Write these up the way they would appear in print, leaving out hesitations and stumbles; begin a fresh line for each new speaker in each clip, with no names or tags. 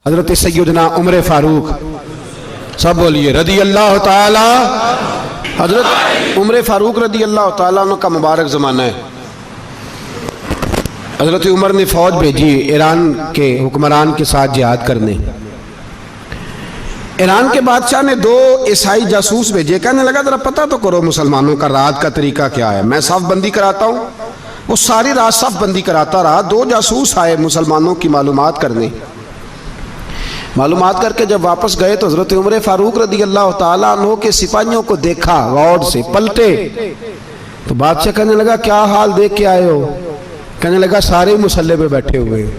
حضرت سیدنا عمر فاروق، سب بولیے رضی اللہ تعالی۔ حضرت عمر فاروق رضی اللہ تعالیٰ عنہ کا مبارک زمانہ ہے۔ حضرت عمر نے فوج بھیجی ایران کے حکمران کے ساتھ جہاد کرنے۔ ایران کے بادشاہ نے 2 عیسائی جاسوس بھیجے، کہنے لگا ذرا پتہ تو کرو مسلمانوں کا رات کا طریقہ کیا ہے، میں صف بندی کراتا ہوں۔ وہ ساری رات صف بندی کراتا رہا۔ 2 جاسوس آئے مسلمانوں کی معلومات کرنے۔ معلومات کر کے جب واپس گئے تو حضرت عمر فاروق رضی اللہ تعالیٰ عنہ کے سپاہیوں کو دیکھا، غور سے پلٹے تو بادشاہ کہنے لگا کیا حال دیکھ کے آئے ہو؟ کہنے لگا سارے مسلح پہ بیٹھے ہوئے ہیں،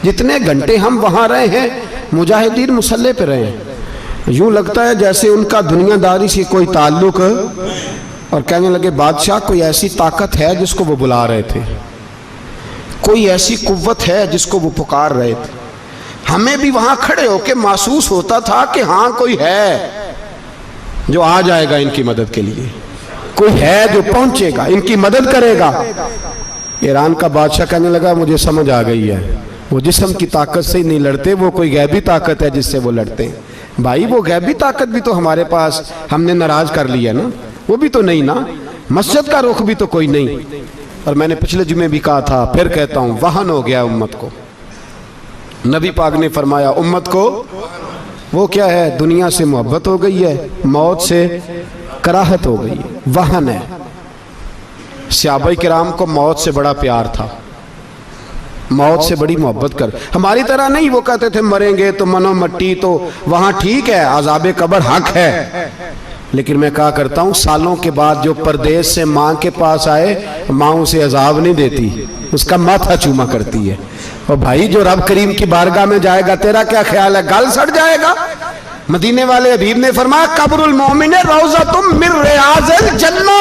جتنے گھنٹے ہم وہاں رہے ہیں مجاہدین مسلح پہ رہے ہیں، یوں لگتا ہے جیسے ان کا دنیا داری سے کوئی تعلق۔ اور کہنے لگے بادشاہ کوئی ایسی طاقت ہے جس کو وہ بلا رہے تھے، کوئی ایسی قوت ہے جس کو وہ پکار رہے تھے، ہمیں بھی وہاں کھڑے ہو کے محسوس ہوتا تھا کہ ہاں کوئی ہے جو آ جائے گا ان کی مدد کے لیے، کوئی ہے جو پہنچے گا ان کی مدد کرے گا۔ ایران کا بادشاہ کہنے لگا مجھے سمجھ آ گئی ہے، وہ جسم کی طاقت سے ہی نہیں لڑتے، وہ کوئی غیبی طاقت ہے جس سے وہ لڑتے ہیں۔ بھائی وہ غیبی طاقت بھی تو ہمارے پاس ہم نے ناراض کر لیا نا، وہ بھی تو نہیں نا، مسجد کا رخ بھی تو کوئی نہیں۔ اور میں نے پچھلے جمعے بھی کہا تھا، پھر کہتا ہوں، وہن ہو گیا امت کو۔ نبی پاک نے فرمایا امت کو وہ کیا ہے، دنیا سے محبت ہو گئی ہے، موت سے کراہت ہو گئی ہے، وہن ہے۔ صحابہ کرام کو موت سے بڑا پیار تھا، موت سے بڑی محبت کر، ہماری طرح نہیں وہ کہتے تھے مریں گے تو منو مٹی، تو وہاں ٹھیک ہے عذاب قبر حق ہے، لیکن میں کہا کرتا ہوں سالوں کے بعد جو پردیس سے ماں کے پاس آئے، ماں اسے عذاب نہیں دیتی، اس کا ماتھا چوما کرتی ہے۔ اور بھائی جو رب کریم کی بارگاہ میں جائے گا تیرا کیا خیال ہے، گل سڑ جائے گا؟ مدینے والے حبیب نے فرمایا قبر المومن روضۃ من ریاض الجنہ،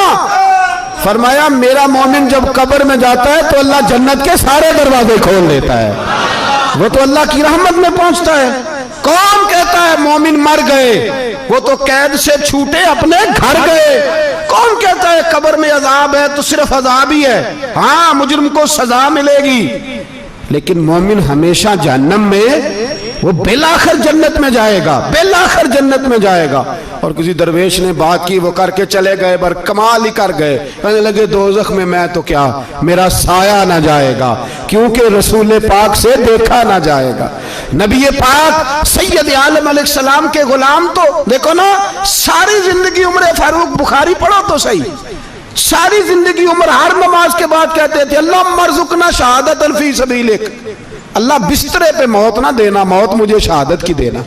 فرمایا میرا مومن جب قبر میں جاتا ہے تو اللہ جنت کے سارے دروازے کھول دیتا ہے، وہ تو اللہ کی رحمت میں پہنچتا ہے۔ کون کہتا ہے مومن مر گئے، وہ تو قید سے چھوٹے اپنے گھر گئے۔ کون کہتا ہے قبر میں عذاب ہے تو صرف عذاب ہی ہے، ہاں مجرم کو سزا ملے گی، لیکن مومن ہمیشہ جہنم میں، وہ بالآخر جنت میں جائے گا، بالآخر جنت میں جائے گا۔ اور کسی درویش نے بات کی، وہ کر کے چلے گئے، بر کمال ہی کر گئے، کہنے لگے دوزخ میں تو کیا، میرا سایہ نہ جائے گا، کیونکہ رسول پاک سے دیکھا نہ جائے گا۔ نبی پاک سید عالم علیہ السلام کے غلام تو دیکھو نا، ساری زندگی عمر فاروق، بخاری پڑھو تو صحیح، ساری زندگی عمر ہر نماز کے بعد کہتے تھے اللہم ارزقنا شہادت فی سبیلک، اللہ بسترے پہ موت نہ دینا، موت مجھے شہادت کی دینا۔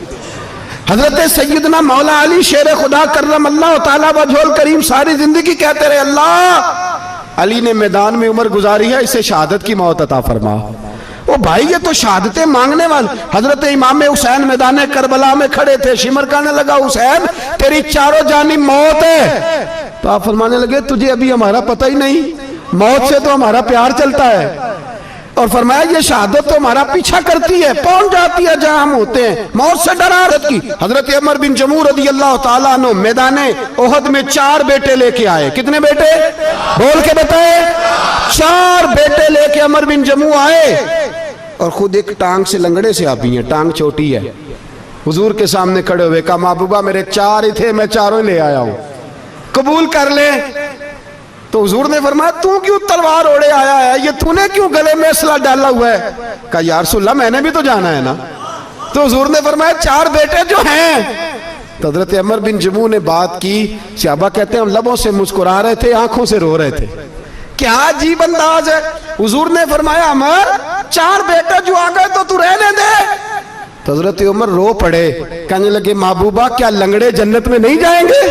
حضرت سیدنا مولا علی شیر خدا کرم اللہ تعالیٰ وجہ الکریم ساری زندگی کہتے رہے اللہ، علی نے میدان میں عمر گزاری ہے، اسے شہادت کی موت عطا فرما۔ وہ بھائی یہ تو شہادتیں مانگنے والے۔ حضرت امام حسین میدان کربلا میں کھڑے تھے، شمر کہنے لگا حسین تیری چاروں جانب موت ہے، تو آپ فرمانے لگے تجھے ابھی ہمارا پتہ ہی نہیں، موت سے تو ہمارا پیار چلتا ہے، اور فرمایا یہ شہادت تو ہمارا پیچھا کرتی ہے، پہنچ جاتی ہے جہاں ہم ہوتے ہیں، موت سے ڈرارت کی۔ حضرت عمر بن جموع رضی اللہ تعالیٰ عنہ میدان احد میں 4 بیٹے لے کے آئے۔ کتنے بیٹے؟ بول کے بتائے۔ 4 بیٹے لے کے عمر بن جموع آئے، اور خود ایک ٹانگ سے لنگڑے سے آپی ہیں، ٹانگ چھوٹی ہے، حضور کے سامنے کھڑے ہوئے کہا محبوبہ میرے 4 ہی تھے، میں 4 لے آیا ہوں، قبول کر لے۔ تو حضور نے فرمایا تو کیوں تلوار اوڑے آیا ہے، یہ تو نے کیوں گلے میں اسلحہ ڈالا ہوا ہے؟ کہا یا رسول اللہ میں نے بھی تو جانا ہے نا۔ تو حضور نے فرمایا 4 بیٹے جو ہیں۔ تو حضرت عمر بن جموع نے بات کی، صحابہ کہتے ہیں ہم لبوں سے مسکرا رہے تھے، آنکھوں سے رو رہے تھے، کیا عجیب انداز ہے۔ حضور نے فرمایا عمر 4 بیٹے جو آ گئے تو رہنے دے۔ تو حضرت عمر رو پڑے، کہنے لگے محبوبہ کیا لنگڑے جنت میں نہیں جائیں گے؟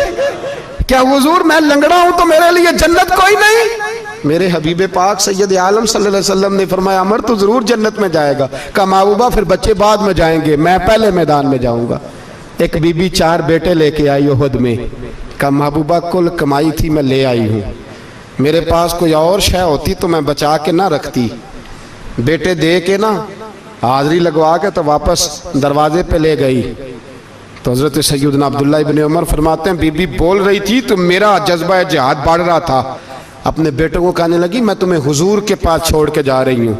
کیا حضور میں لنگڑا ہوں تو میرے لیے جنت کوئی نہیں؟ میرے حبیب پاک سید عالم صلی اللہ علیہ وسلم نے فرمایا عمر تو ضرور جنت میں جائے گا۔ کہا محبوبہ پھر بچے بعد میں جائیں گے، میں پہلے میدان میں جاؤں گا۔ ایک بی بی 4 بیٹے لے کے آئی احد میں، کہا محبوبہ کل کمائی تھی میں لے آئی ہوں، میرے پاس کوئی اور شے ہوتی تو میں بچا کے نہ رکھتی، بیٹے دے کے نا حاضری لگوا کے تو واپس دروازے پہ لے گئی۔ تو حضرت سیدنا عبداللہ ابن عمر فرماتے ہیں بی بی بول رہی تھی تو میرا جذبہ جہاد بڑھ رہا تھا، اپنے بیٹوں کو کہنے لگی میں تمہیں حضور کے پاس چھوڑ کے جا رہی ہوں،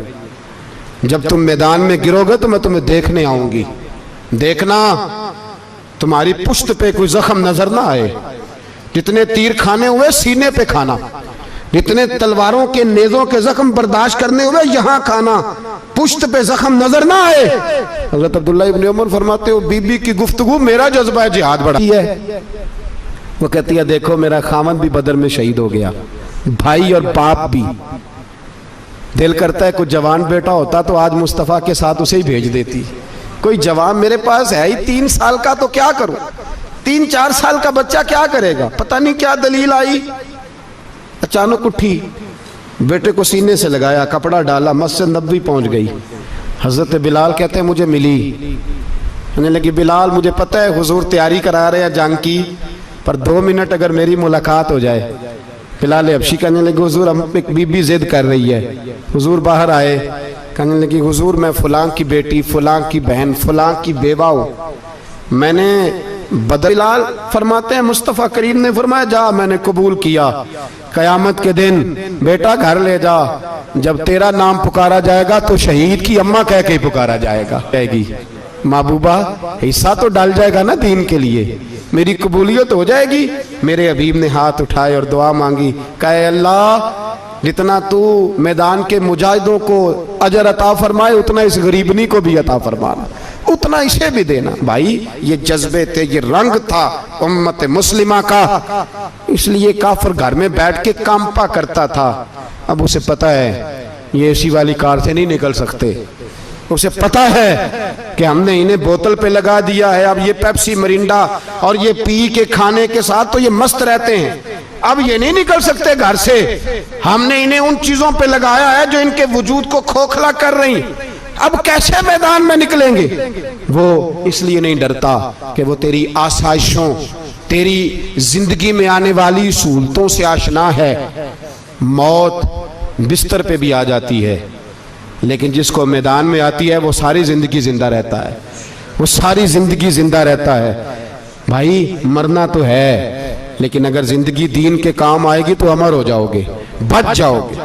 جب تم میدان میں گرو گے تو میں تمہیں دیکھنے آؤں گی، دیکھنا تمہاری پشت پہ کوئی زخم نظر نہ آئے، جتنے تیر کھانے ہوئے سینے پہ کھانا، جتنے تلواروں کے نیزوں کے زخم برداشت کرنے ہوئے یہاں کھانا، پشت پہ زخم نظر نہ آئے۔ حضرت عبداللہ ابن عمر فرماتے ہو بی بی کی گفتگو میرا جذبہ جہاد بڑھاتی ہے۔ وہ کہتی ہے دیکھو میرا خاوند بھی بدر میں شہید ہو گیا، بھائی اور باپ بھی، دل کرتا ہے کوئی جوان بیٹا ہوتا تو آج مصطفیٰ کے ساتھ اسے ہی بھیج دیتی، کوئی جوان میرے پاس ہے ہی 3 سال کا تو کیا کروں، 3-4 سال کا بچہ کیا کرے گا، پتہ نہیں کیا دلیل آئی، اچانک اٹھی، بیٹے کو سینے سے لگایا، کپڑا ڈالا، مسجد نبوی پہنچ گئی۔ حضرت بلال کہتے ہیں مجھے ملی، کہنے لگی بلال مجھے پتہ ہے حضور تیاری کرا رہے ہیں جنگ کی، پر 2 منٹ اگر میری ملاقات ہو جائے۔ بلال حبشی کہنے لگے حضور ہم ایک بی بی ضد کر رہی ہے۔ حضور باہر آئے، کہنے لگی حضور میں فلاں کی بیٹی، فلاں کی بہن، فلاں کی بیوہ ہوں، میں نے بدر۔ بلال فرماتے ہیں مصطفیٰ کریم نے فرمایا جا میں نے قبول کیا، قیامت کے دن بیٹا گھر لے جا، جب تیرا نام پکارا جائے گا تو شہید کی اماں کہہ کے ہی پکارا جائے گا، کہے گی محبوبہ حصہ تو ڈال جائے گا نا دین کے لیے، میری قبولیت ہو جائے گی۔ میرے حبیب نے ہاتھ اٹھائے اور دعا مانگی، کہے اللہ جتنا تو میدان کے مجاہدوں کو اجر عطا فرمائے اتنا اس غریبنی کو بھی عطا فرمانا، اتنا اسے بھی دینا۔ بھائی یہ جذبے تھے، یہ رنگ تھا امت مسلمہ کا، اس لیے کافر گھر میں بیٹھ کے کانپا کرتا تھا۔ اب اسے پتہ ہے یہ اے سی والی کار سے نہیں نکل سکتے، اسے پتہ ہے کہ ہم نے انہیں بوتل پہ لگا دیا ہے، اب یہ پیپسی مرینڈا اور یہ پی کے کھانے کے ساتھ تو یہ مست رہتے ہیں، اب یہ نہیں نکل سکتے گھر سے، ہم نے انہیں ان چیزوں پہ لگایا ہے جو ان کے وجود کو کھوکھلا کر رہی، اب کیسے میدان میں نکلیں گے؟ وہ اس لیے نہیں ڈرتا کہ وہ تیری آسائشوں، تیری زندگی میں آنے والی سہولتوں سے آشنا ہے۔ موت بستر پہ بھی آ جاتی ہے، لیکن جس کو میدان میں آتی ہے وہ ساری زندگی زندہ رہتا ہے، وہ ساری زندگی زندہ رہتا ہے۔ بھائی مرنا تو ہے، لیکن اگر زندگی دین کے کام آئے گی تو امر ہو جاؤ گے، بچ جاؤ گے۔